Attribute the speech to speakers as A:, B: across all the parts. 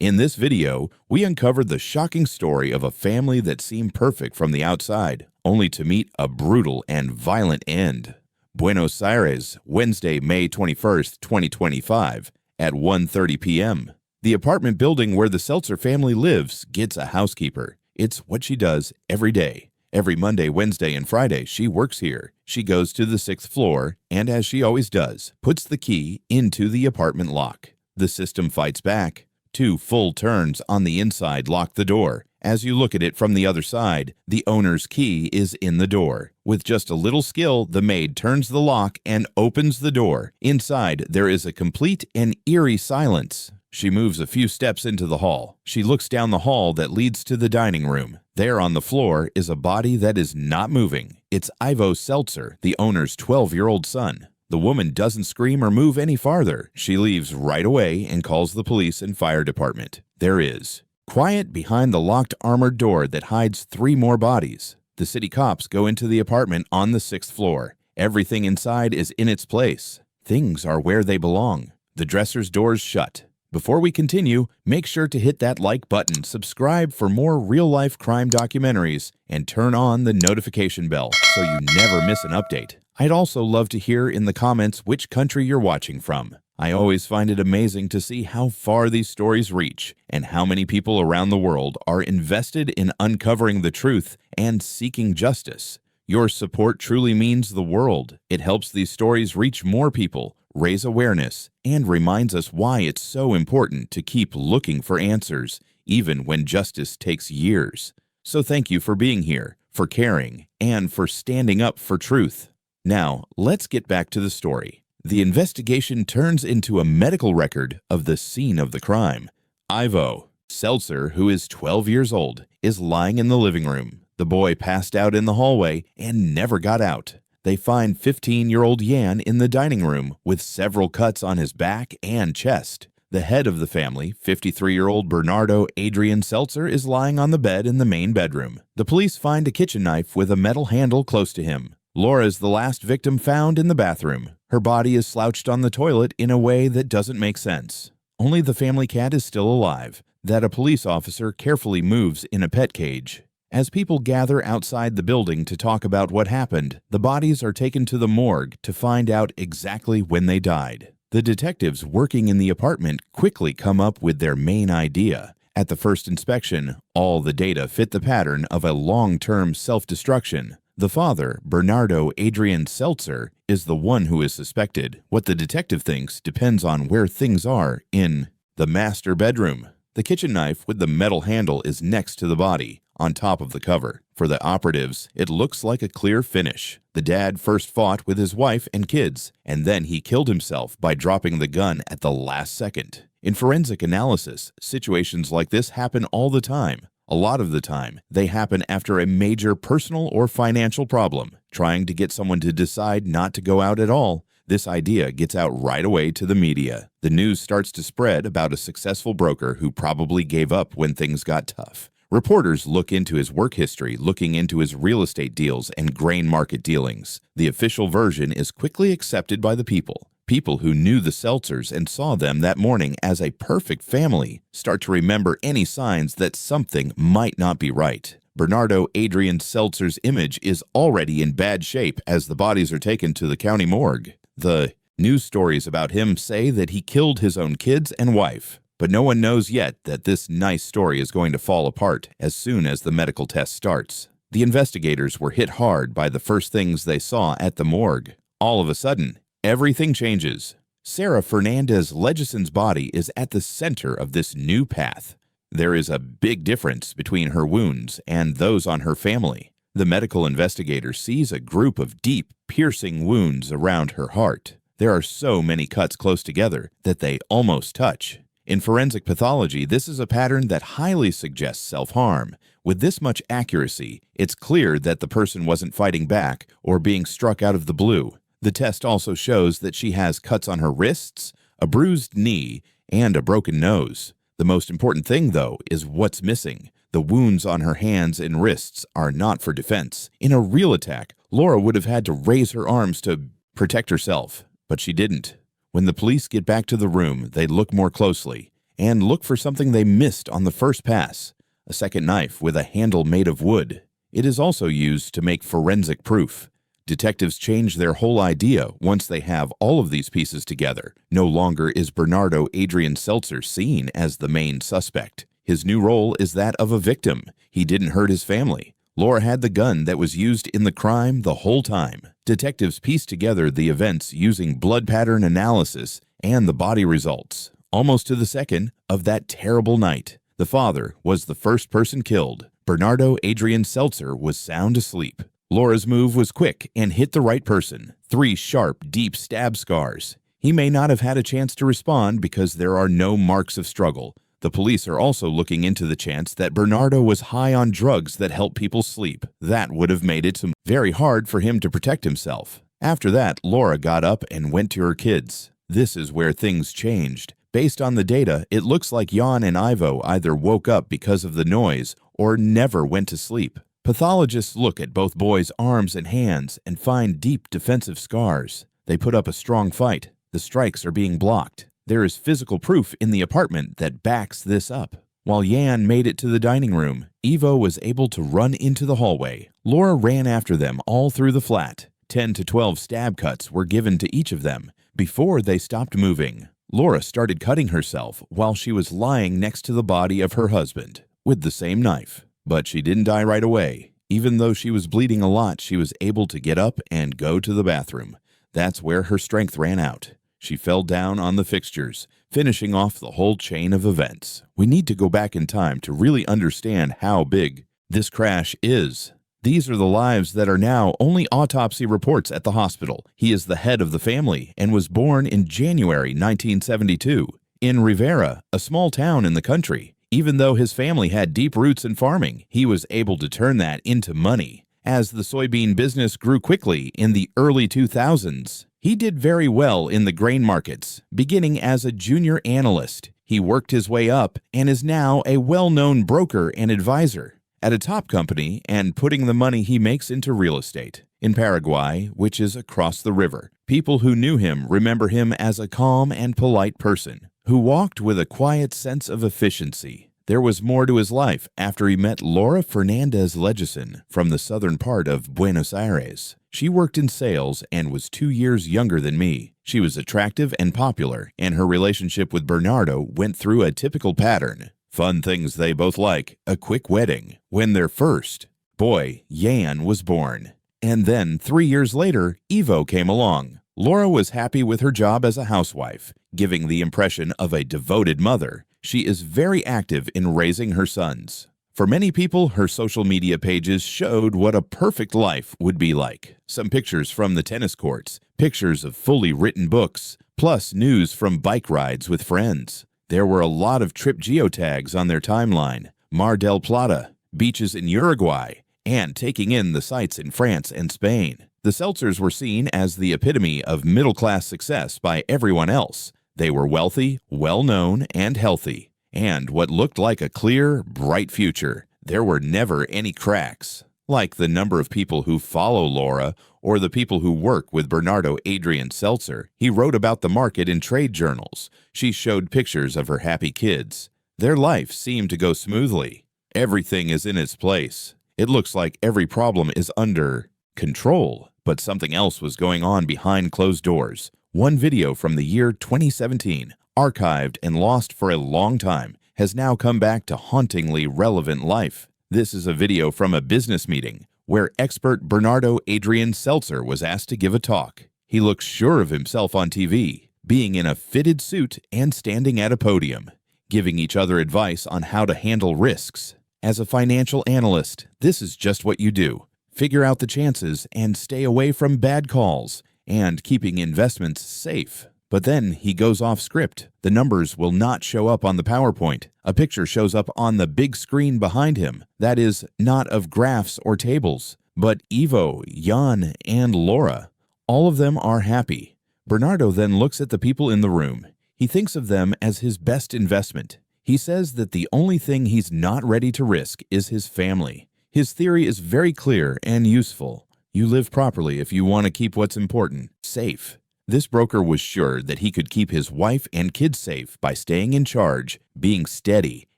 A: In this video, we uncovered the shocking story of a family that seemed perfect from the outside, only to meet a brutal and violent end. Buenos Aires, Wednesday, May 21st, 2025, at 1:30 p.m. The apartment building where the Seltzer family lives gets a housekeeper. It's what she does every day. Every Monday, Wednesday, and Friday, she works here. She goes to the 6th floor and, as she always does, puts the key into the apartment lock. The system fights back. 2 full turns on the inside lock the door. As you look at it from the other side, the owner's key is in the door. With just a little skill, the maid turns the lock and opens the door. Inside, there is a complete and eerie silence. She moves a few steps into the hall. She looks down the hall that leads to the dining room. There on the floor is a body that is not moving. It's Ivo Seltzer, the owner's 12-year-old son. The woman doesn't scream or move any farther. She leaves right away and calls the police and fire department. There is quiet behind the locked armored door that hides 3 more bodies. The city cops go into the apartment on the 6th floor. Everything inside is in its place. Things are where they belong. The dresser's doors shut. Before we continue, make sure to hit that like button, subscribe for more real-life crime documentaries, and turn on the notification bell so you never miss an update. I'd also love to hear in the comments which country you're watching from. I always find it amazing to see how far these stories reach and how many people around the world are invested in uncovering the truth and seeking justice. Your support truly means the world. It helps these stories reach more people, raise awareness, and reminds us why it's so important to keep looking for answers, even when justice takes years. So thank you for being here, for caring, and for standing up for truth. Now, let's get back to the story. The investigation turns into a medical record of the scene of the crime. Ivo Seltzer, who is 12 years old, is lying in the living room. The boy passed out in the hallway and never got out. They find 15-year-old Jan in the dining room with several cuts on his back and chest. The head of the family, 53-year-old Bernardo Adrian Seltzer, is lying on the bed in the main bedroom. The police find a kitchen knife with a metal handle close to him. Laura is the last victim found in the bathroom. Her body is slouched on the toilet in a way that doesn't make sense. Only the family cat is still alive, that a police officer carefully moves in a pet cage. As people gather outside the building to talk about what happened, the bodies are taken to the morgue to find out exactly when they died. The detectives working in the apartment quickly come up with their main idea. At the first inspection, all the data fit the pattern of a long-term self-destruction. The father, Bernardo Adrian Seltzer, is the one who is suspected. What the detective thinks depends on where things are in the master bedroom. The kitchen knife with the metal handle is next to the body, on top of the cover. For the operatives, it looks like a clear finish. The dad first fought with his wife and kids, and then he killed himself by dropping the gun at the last second. In forensic analysis, situations like this happen all the time. A lot of the time, they happen after a major personal or financial problem. Trying to get someone to decide not to go out at all, this idea gets out right away to the media. The news starts to spread about a successful broker who probably gave up when things got tough. Reporters look into his work history, looking into his real estate deals and grain market dealings. The official version is quickly accepted by the people. People who knew the Seltzers and saw them that morning as a perfect family start to remember any signs that something might not be right. Bernardo Adrian Seltzer's image is already in bad shape as the bodies are taken to the county morgue. The news stories about him say that he killed his own kids and wife. But no one knows yet that this nice story is going to fall apart as soon as the medical test starts. The investigators were hit hard by the first things they saw at the morgue. All of a sudden, everything changes. Sarah Fernandez Legison's body is at the center of this new path. There is a big difference between her wounds and those on her family. The medical investigator sees a group of deep, piercing wounds around her heart. There are so many cuts close together that they almost touch. In forensic pathology, this is a pattern that highly suggests self-harm. With this much accuracy, it's clear that the person wasn't fighting back or being struck out of the blue. The test also shows that she has cuts on her wrists, a bruised knee, and a broken nose. The most important thing, though, is what's missing. The wounds on her hands and wrists are not for defense. In a real attack, Laura would have had to raise her arms to protect herself, but she didn't. When the police get back to the room, they look more closely, and look for something they missed on the first pass. A second knife with a handle made of wood. It is also used to make forensic proof. Detectives change their whole idea once they have all of these pieces together. No longer is Bernardo Adrian Seltzer seen as the main suspect. His new role is that of a victim. He didn't hurt his family. Laura had the gun that was used in the crime the whole time. Detectives pieced together the events using blood pattern analysis and the body results, almost to the second, of that terrible night. The father was the first person killed. Bernardo Adrian Seltzer was sound asleep. Laura's move was quick and hit the right person. 3 sharp, deep stab scars. He may not have had a chance to respond because there are no marks of struggle. The police are also looking into the chance that Bernardo was high on drugs that help people sleep. That would have made it very hard for him to protect himself. After that, Laura got up and went to her kids. This is where things changed. Based on the data, it looks like Jan and Ivo either woke up because of the noise or never went to sleep. Pathologists look at both boys' arms and hands and find deep defensive scars. They put up a strong fight. The strikes are being blocked. There is physical proof in the apartment that backs this up. While Jan made it to the dining room, Ivo was able to run into the hallway. Laura ran after them all through the flat. 10 to 12 stab cuts were given to each of them before they stopped moving. Laura started cutting herself while she was lying next to the body of her husband with the same knife. But she didn't die right away. Even though she was bleeding a lot, she was able to get up and go to the bathroom. That's where her strength ran out. She fell down on the fixtures, finishing off the whole chain of events. We need to go back in time to really understand how big this crash is. These are the lives that are now only autopsy reports at the hospital. He is the head of the family and was born in January 1972 in Rivera, a small town in the country. Even though his family had deep roots in farming, he was able to turn that into money. As the soybean business grew quickly in the early 2000s, he did very well in the grain markets, beginning as a junior analyst. He worked his way up and is now a well-known broker and advisor at a top company and putting the money he makes into real estate. In Paraguay, which is across the river, people who knew him remember him as a calm and polite person who walked with a quiet sense of efficiency. There was more to his life after he met Laura Fernandez Legeson from the southern part of Buenos Aires. She worked in sales and was 2 years younger than me. She was attractive and popular, and her relationship with Bernardo went through a typical pattern. Fun things they both like, a quick wedding. When their first boy, Jan, was born. And then 3 years later, Ivo came along. Laura was happy with her job as a housewife, giving the impression of a devoted mother. She is very active in raising her sons. For many people, her social media pages showed what a perfect life would be like. Some pictures from the tennis courts, pictures of fully written books, plus news from bike rides with friends. There were a lot of trip geotags on their timeline, Mar del Plata, beaches in Uruguay, and taking in the sights in France and Spain. The Seltzers were seen as the epitome of middle-class success by everyone else. They were wealthy, well-known, and healthy, and what looked like a clear, bright future. There were never any cracks, like the number of people who follow Laura or the people who work with Bernardo Adrian Seltzer. He wrote about the market in trade journals. She showed pictures of her happy kids. Their life seemed to go smoothly. Everything is in its place. It looks like every problem is under control, but something else was going on behind closed doors. One video from the year 2017, archived and lost for a long time, has now come back to hauntingly relevant life. This is a video from a business meeting where expert Bernardo Adrian Seltzer was asked to give a talk. He looks sure of himself on TV, being in a fitted suit and standing at a podium, giving each other advice on how to handle risks. As a financial analyst, this is just what you do. Figure out the chances and stay away from bad calls and keeping investments safe. But then he goes off script. The numbers will not show up on the PowerPoint. A picture shows up on the big screen behind him. That is not of graphs or tables, but Ivo, Jan, and Laura. All of them are happy. Bernardo then looks at the people in the room. He thinks of them as his best investment. He says that the only thing he's not ready to risk is his family. His theory is very clear and useful. You live properly if you want to keep what's important safe. This broker was sure that he could keep his wife and kids safe by staying in charge, being steady,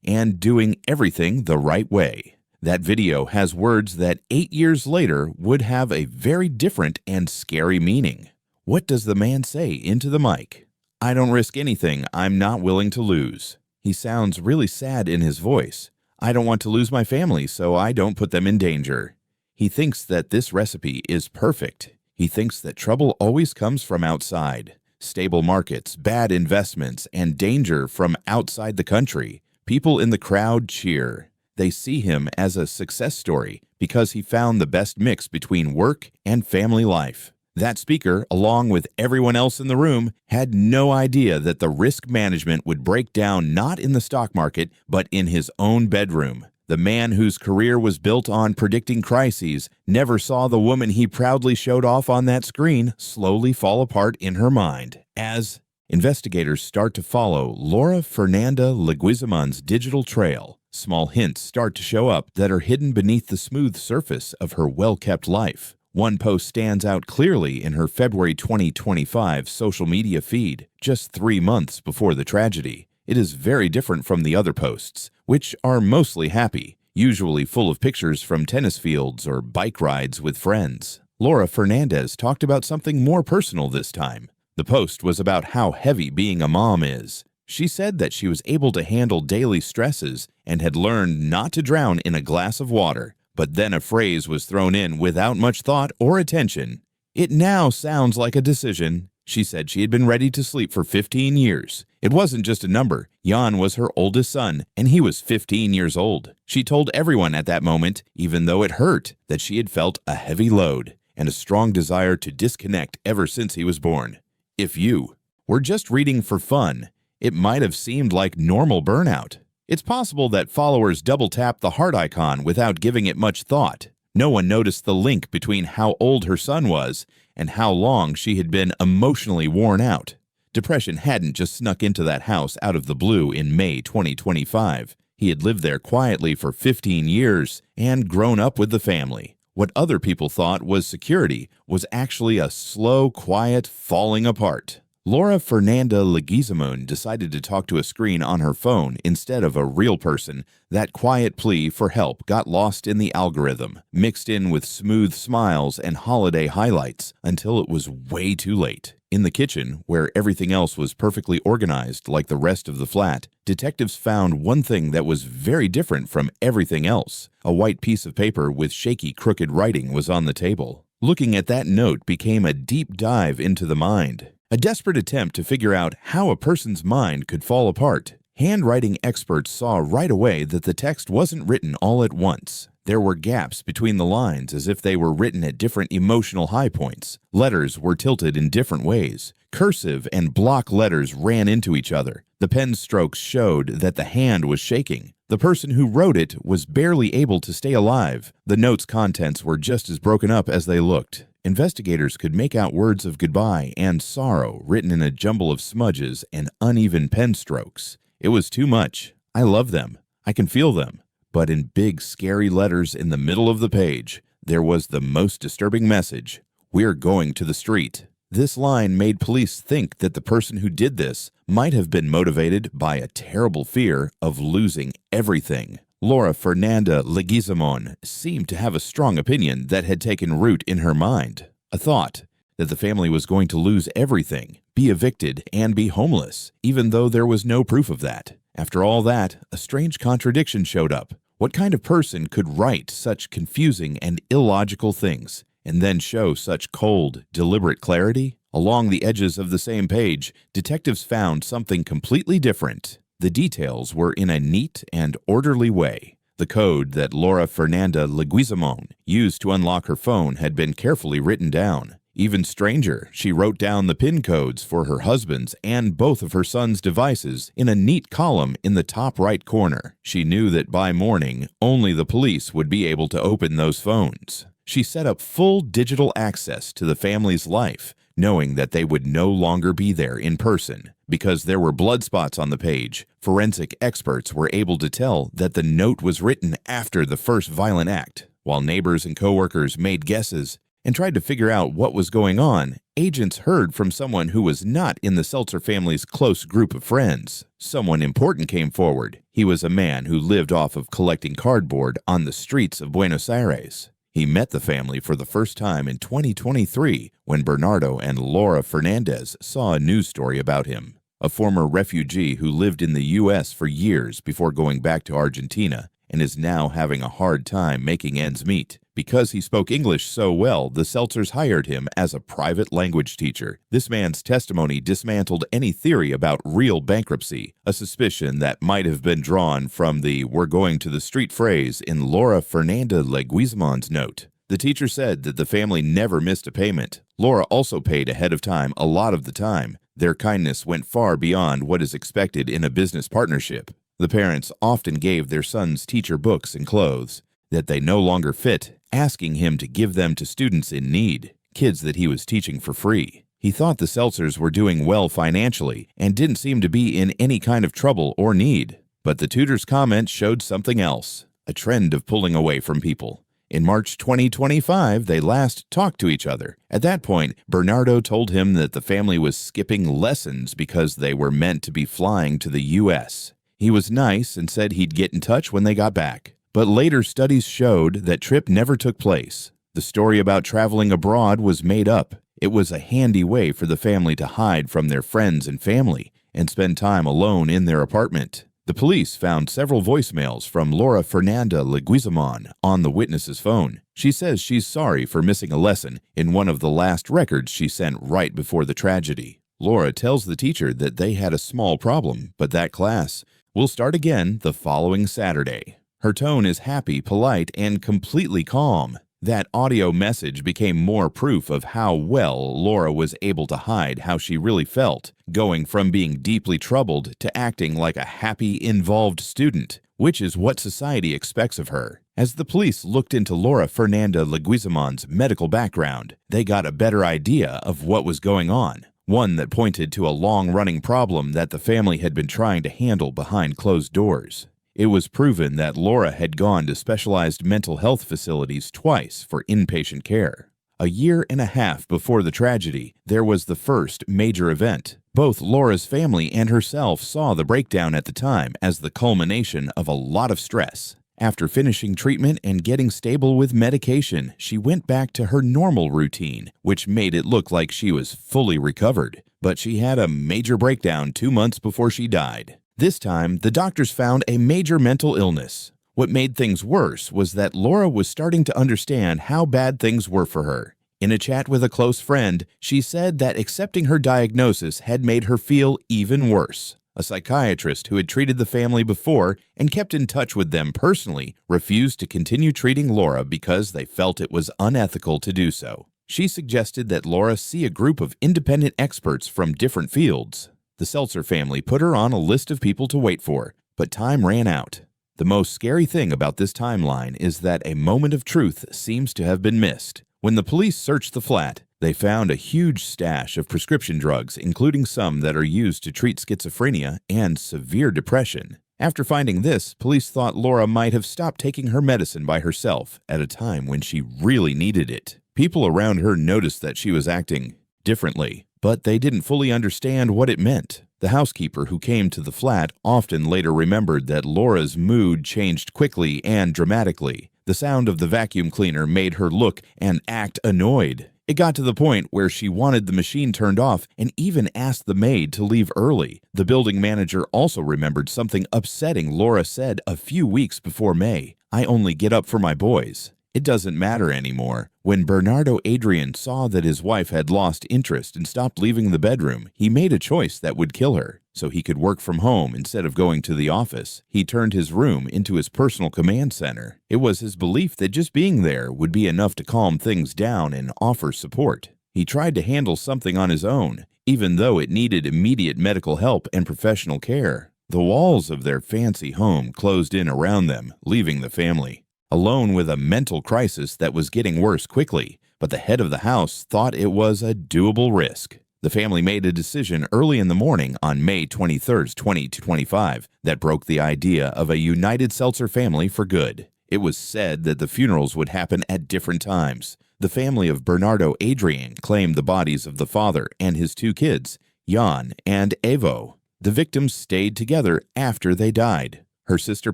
A: and doing everything the right way. That video has words that 8 years later would have a very different and scary meaning. What does the man say into the mic? "I don't risk anything I'm not willing to lose." He sounds really sad in his voice. "I don't want to lose my family, so I don't put them in danger." He thinks that this recipe is perfect. He thinks that trouble always comes from outside. Stable markets, bad investments, and danger from outside the country. People in the crowd cheer. They see him as a success story because he found the best mix between work and family life. That speaker, along with everyone else in the room, had no idea that the risk management would break down not in the stock market, but in his own bedroom. The man whose career was built on predicting crises never saw the woman he proudly showed off on that screen slowly fall apart in her mind as investigators start to follow Laura Fernanda Leguizamon's digital trail. Small hints start to show up that are hidden beneath the smooth surface of her well-kept life. One post stands out clearly in her February 2025 social media feed, just 3 months before the tragedy. It is very different from the other posts, which are mostly happy, usually full of pictures from tennis fields or bike rides with friends. Laura Fernandez talked about something more personal this time. The post was about how heavy being a mom is. She said that she was able to handle daily stresses and had learned not to drown in a glass of water. But then a phrase was thrown in without much thought or attention. "It now sounds like a decision." She said she had been ready to sleep for 15 years. It wasn't just a number. Jan was her oldest son, and he was 15 years old. She told everyone at that moment, even though it hurt, that she had felt a heavy load and a strong desire to disconnect ever since he was born. If you were just reading for fun, it might have seemed like normal burnout. It's possible that followers double-tapped the heart icon without giving it much thought. No one noticed the link between how old her son was and how long she had been emotionally worn out. Depression hadn't just snuck into that house out of the blue in May 2025. He had lived there quietly for 15 years and grown up with the family. What other people thought was security was actually a slow, quiet falling apart. Laura Fernanda Leguizamon decided to talk to a screen on her phone instead of a real person. That quiet plea for help got lost in the algorithm, mixed in with smooth smiles and holiday highlights, until it was way too late. In the kitchen, where everything else was perfectly organized like the rest of the flat, detectives found one thing that was very different from everything else. A white piece of paper with shaky, crooked writing was on the table. Looking at that note became a deep dive into the mind. A desperate attempt to figure out how a person's mind could fall apart. Handwriting experts saw right away that the text wasn't written all at once. There were gaps between the lines as if they were written at different emotional high points. Letters were tilted in different ways. Cursive and block letters ran into each other. The pen strokes showed that the hand was shaking. The person who wrote it was barely able to stay alive. The note's contents were just as broken up as they looked. Investigators could make out words of goodbye and sorrow written in a jumble of smudges and uneven pen strokes. It was too much. "I love them. I can feel them." But in big, scary letters in the middle of the page, there was the most disturbing message: "We're going to the street." This line made police think that the person who did this might have been motivated by a terrible fear of losing everything. Laura Fernanda Leguizamon seemed to have a strong opinion that had taken root in her mind. A thought that the family was going to lose everything, be evicted, and be homeless, even though there was no proof of that. After all that, a strange contradiction showed up. What kind of person could write such confusing and illogical things and then show such cold, deliberate clarity? Along the edges of the same page, detectives found something completely different. The details were in a neat and orderly way. The code that Laura Fernanda Leguizamon used to unlock her phone had been carefully written down. Even stranger, she wrote down the PIN codes for her husband's and both of her son's devices in a neat column in the top right corner. She knew that by morning, only the police would be able to open those phones. She set up full digital access to the family's life, knowing that they would no longer be there in person. Because there were blood spots on the page, forensic experts were able to tell that the note was written after the first violent act, while neighbors and coworkers made guesses. and tried to figure out what was going on, agents heard from someone who was not in the Seltzer family's close group of friends. Someone important came forward. He was a man who lived off of collecting cardboard on the streets of Buenos Aires. He met the family for the first time in 2023 when Bernardo and Laura Fernandez saw a news story about him. A former refugee who lived in the U.S. for years before going back to Argentina and is now having a hard time making ends meet. Because he spoke English so well, the Seltzers hired him as a private language teacher. This man's testimony dismantled any theory about real bankruptcy, a suspicion that might have been drawn from the "we're going to the street" phrase in Laura Fernanda Leguizamon's note. The teacher said that the family never missed a payment. Laura also paid ahead of time a lot of the time. Their kindness went far beyond what is expected in a business partnership. The parents often gave their sons teacher books and clothes that they no longer fit, asking him to give them to students in need, kids that he was teaching for free. He thought the Seltzers were doing well financially and didn't seem to be in any kind of trouble or need. But the tutor's comments showed something else, a trend of pulling away from people. In March 2025, they last talked to each other. At that point, Bernardo told him that the family was skipping lessons because they were meant to be flying to the U.S. He was nice and said he'd get in touch when they got back. But later studies showed that trip never took place. The story about traveling abroad was made up. It was a handy way for the family to hide from their friends and family and spend time alone in their apartment. The police found several voicemails from Laura Fernanda Leguizamon on the witness's phone. She says she's sorry for missing a lesson in one of the last records she sent right before the tragedy. Laura tells the teacher that they had a small problem, but that class will start again the following Saturday. Her tone is happy, polite, and completely calm. That audio message became more proof of how well Laura was able to hide how she really felt, going from being deeply troubled to acting like a happy, involved student, which is what society expects of her. As the police looked into Laura Fernanda Leguizamon's medical background, they got a better idea of what was going on, one that pointed to a long-running problem that the family had been trying to handle behind closed doors. It was proven that Laura had gone to specialized mental health facilities twice for inpatient care. A year and a half before the tragedy, there was the first major event. Both Laura's family and herself saw the breakdown at the time as the culmination of a lot of stress. After finishing treatment and getting stable with medication, she went back to her normal routine, which made it look like she was fully recovered. But she had a major breakdown 2 months before she died. This time, the doctors found a major mental illness. What made things worse was that Laura was starting to understand how bad things were for her. In a chat with a close friend, she said that accepting her diagnosis had made her feel even worse. A psychiatrist who had treated the family before and kept in touch with them personally refused to continue treating Laura because they felt it was unethical to do so. She suggested that Laura see a group of independent experts from different fields. The Seltzer family put her on a list of people to wait for, but time ran out. The most scary thing about this timeline is that a moment of truth seems to have been missed. When the police searched the flat, they found a huge stash of prescription drugs, including some that are used to treat schizophrenia and severe depression. After finding this, police thought Laura might have stopped taking her medicine by herself at a time when she really needed it. People around her noticed that she was acting differently, but they didn't fully understand what it meant. The housekeeper who came to the flat often later remembered that Laura's mood changed quickly and dramatically. The sound of the vacuum cleaner made her look and act annoyed. It got to the point where she wanted the machine turned off and even asked the maid to leave early. The building manager also remembered something upsetting Laura said a few weeks before May. "I only get up for my boys. It doesn't matter anymore." When Bernardo Adrian saw that his wife had lost interest and stopped leaving the bedroom, he made a choice that would kill her. So he could work from home instead of going to the office. He turned his room into his personal command center. It was his belief that just being there would be enough to calm things down and offer support. He tried to handle something on his own, even though it needed immediate medical help and professional care. The walls of their fancy home closed in around them, leaving the family alone with a mental crisis that was getting worse quickly, but the head of the house thought it was a doable risk. The family made a decision early in the morning on May 23, 2025, that broke the idea of a united Seltzer family for good. It was said that the funerals would happen at different times. The family of Bernardo Adrian claimed the bodies of the father and his two kids, Jan and Evo. The victims stayed together after they died. Her sister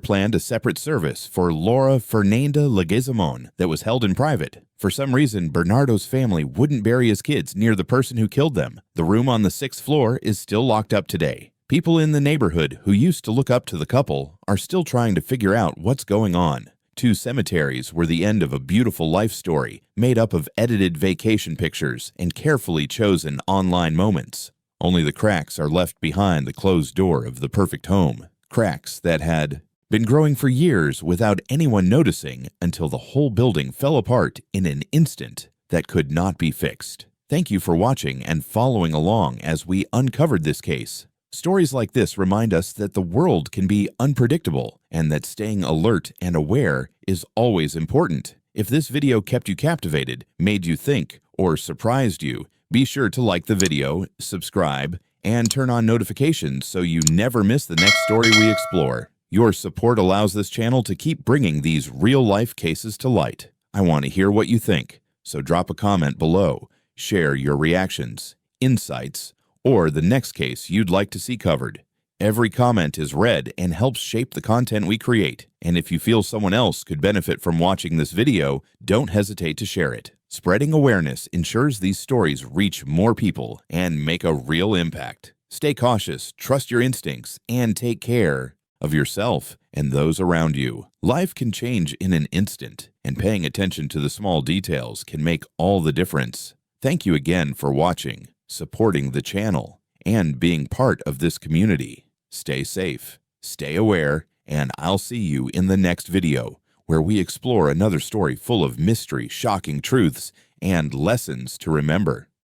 A: planned a separate service for Laura Fernanda Leguizamon that was held in private. For some reason, Bernardo's family wouldn't bury his kids near the person who killed them. The room on the 6th floor is still locked up today. People in the neighborhood who used to look up to the couple are still trying to figure out what's going on. 2 cemeteries were the end of a beautiful life story made up of edited vacation pictures and carefully chosen online moments. Only the cracks are left behind the closed door of the perfect home. Cracks that had been growing for years without anyone noticing until the whole building fell apart in an instant that could not be fixed. Thank you for watching and following along as we uncovered this case. Stories like this remind us that the world can be unpredictable and that staying alert and aware is always important. If this video kept you captivated, made you think, or surprised you, be sure to like the video, subscribe, and turn on notifications so you never miss the next story we explore. Your support allows this channel to keep bringing these real-life cases to light. I want to hear what you think, so drop a comment below, share your reactions, insights, or the next case you'd like to see covered. Every comment is read and helps shape the content we create, and if you feel someone else could benefit from watching this video, don't hesitate to share it. Spreading awareness ensures these stories reach more people and make a real impact. Stay cautious, trust your instincts, and take care of yourself and those around you. Life can change in an instant, and paying attention to the small details can make all the difference. Thank you again for watching, supporting the channel, and being part of this community. Stay safe, stay aware, and I'll see you in the next video, where we explore another story full of mystery, shocking truths, and lessons to remember.